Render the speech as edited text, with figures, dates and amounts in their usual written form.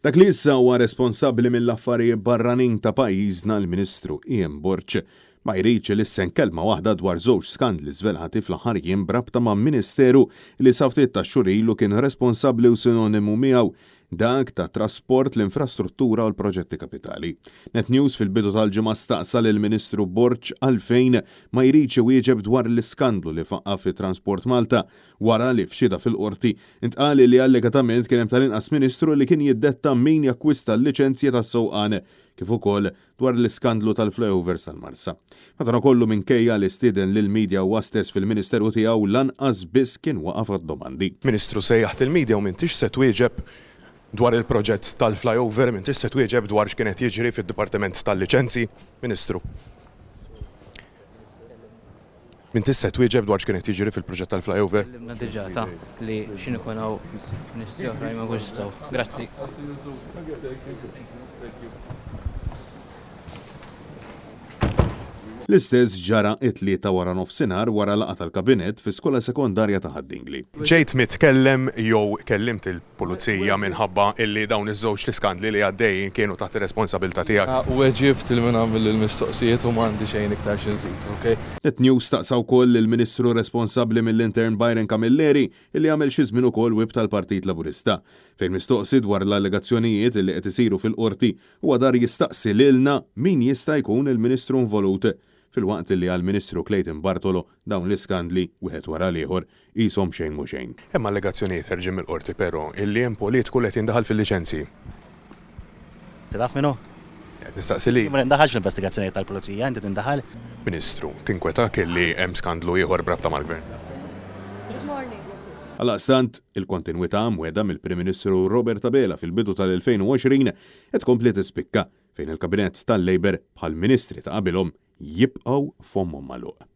Dak li issa huwa responsabbli mill-affarijiet barranin ta' pajjiżna l-Ministru Ian Burch ma jridx li ssen kelma waħda dwar żewġ skandli żvelati fl-aħħar jiem brabta ma' Ministeru li sa ftit ta' xhur ilu kien responsabbli u sinonimu miegħu dak ta' trasport, l-infrastruttura u l-proġetti kapitali. Net News fil-bidu tal-ġimgħa staqsa lill-Ministru Burch għalfejn ma jridx iwieġeb dwar l-iskandlu li faqqa fi Transport Malta wara li fxida fil-qorti intqali li allegatament kien hemm tal-inqas Ministru li kien jiddetta min jakkwista l-liċenzja tas-sewqan kif ukoll dwar l-iskandlu tal-flyovers tal-Marsa. Madankollu minkejja li stieden lill-medja huwa stess fil-Ministeru tiegħu lanqas biss kien waqaf għad-domandi. Ministru sejjaħt il-medja u m'intix se twieġeb dwar il-proġett tal-flyover, m'intix se twieġeb dwar x'kienet jiġri fid-Dipartiment tal-Liċenzji, Ministru. M'intix se twieġeb dwar x'kienet jiġri fil-proġett tal-flyover. Limna diġà ta' li x'inhu kun hawn Ministri oħrajn ma jistgħu. Grazzi. L-istess ġara it-tlieta wara nofsinhar wara laqgħa tal-Kabinett fi skola sekondarja ta' Ħaddingli. Ġejt mitkellem jew kellimt il-pulizija minħabba illi dawn iż-żewġ l-iskandli li għaddej kienu taħt ir-responsabilità tiegħek. U weġibt il min għamil il-mistoqsijiet u m'għandi xejn iktar xi nżid, okej? Net News staqsa wkoll il-Ministru responsabbli mill-Intern Byron Camilleri illi għamel xi żmien ukoll wib tal-Partit Laburista fejn mistoqsi dwar l-allegazzjonijiet illi qed isiru fil-qorti huwa dar jistaqsi lilna min jista' jkun il-Ministru involut fil-waqt li għal-Ministru Clayton Bartolo dawn l-iskandli wieħed wara l-ieħor qishom xejn mhu xejn. Hemm allegazzjonijiet ħerġin mill-qorti però illi hemm politiku qed jindaħal fil-liċenzji. Taf minnu? Nistaqsi li. Ma nindaħalx l-investigazzjonijiet tal-Pulizija, inti tindaħal? Ministru, tinkwetak illi hemm skandlu ieħor brabta mal-Gvern. Għal-stant, il-kontinwità mweda mill-Prim Ministru Robert Abela fil-bidu tal-2020 qed kompli tispikka fejn il-Kabinett tal-Labor bħal ministri ta' qabilhom jibqgħu f'ommhom magħluq.